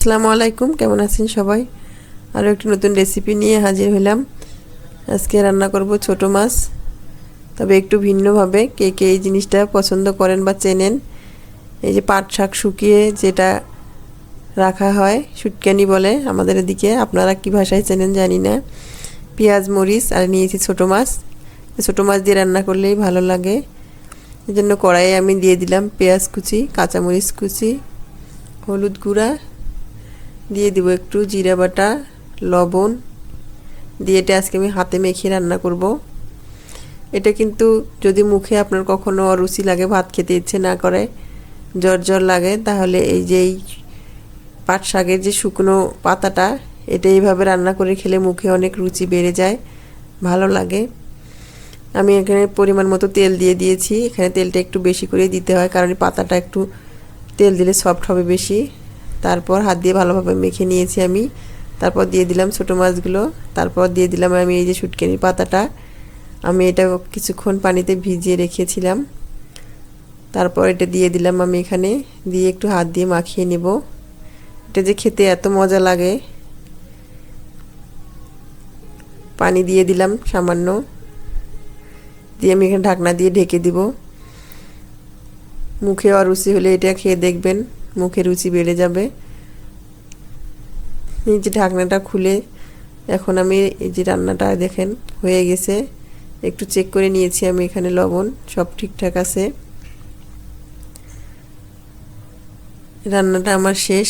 আসসালামু আলাইকুম, কেমন আছেন সবাই? আরও একটি নতুন রেসিপি নিয়ে হাজির হলাম। আজকে রান্না করব ছোট মাছ, তবে একটু ভিন্নভাবে। কে কে এই জিনিসটা পছন্দ করেন বা চেনেন? এই যে পাট শাক শুকিয়ে যেটা রাখা হয়, শুটকানি বলে আমাদের এদিকে, আপনারা কি ভাষায় চেনেন জানি না। পেঁয়াজ মরিচ আর নিয়েছি ছোট মাছ। ছোট মাছ দিয়ে রান্না করলেই ভালো লাগে। এই জন্য কড়াইয়ে আমি দিয়ে দিলাম পেঁয়াজ কুচি, কাঁচামরিচ কুচি, হলুদ গুঁড়া, দিয়ে দিব একটু জিরা বাটা, লবণ দিয়ে এটা আজকে আমি হাতে মেখে রান্না করব। এটা কিন্তু যদি মুখে আপনার কখনো অরুচি লাগে, ভাত খেতে ইচ্ছে না করে, জ্বর জ্বর লাগে, তাহলে এই যে পাট শাকের যে শুকনো পাতাটা, এটা এইভাবে রান্না করে খেলে মুখে অনেক রুচি বেড়ে যায়, ভালো লাগে। আমি এখানে পরিমাণ মতো তেল দিয়ে দিয়েছি। এখানে তেলটা একটু বেশি করে দিতে হয়, কারণ পাতাটা একটু তেল দিলে সফট হবে বেশি। তারপর হাত দিয়ে ভালোভাবে মেখে নিয়েছি আমি। তারপর দিয়ে দিলাম ছোটো মাছগুলো। তারপর দিয়ে দিলাম আমি এই যে শুটকিনির পাতাটা, আমি এটা কিছুক্ষণ পানিতে ভিজিয়ে রেখেছিলাম। তারপর এটা দিয়ে দিলাম আমি এখানে, দিয়ে একটু হাত দিয়ে মাখিয়ে নেব। এটা যে খেতে এত মজা লাগে। পানি দিয়ে দিলাম সামান্য, দিয়ে আমি এখানে ঢাকনা দিয়ে ঢেকে দিব। মুখে অরুচি হলে এটা খেয়ে দেখবেন, মুখে রুচি বেড়ে যাবে। এই যে ঢাকনাটা খুলে এখন আমি এই যে রান্নাটা দেখেন হয়ে গেছে। একটু চেক করে নিয়েছি আমি, এখানে লবণ সব ঠিকঠাক আছে। রান্নাটা আমার শেষ।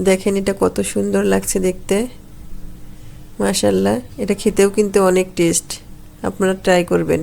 দেখেন এটা কত সুন্দর লাগছে দেখতে, মাশাআল্লাহ। এটা খেতেও কিন্তু অনেক টেস্ট, আপনারা ট্রাই করবেন।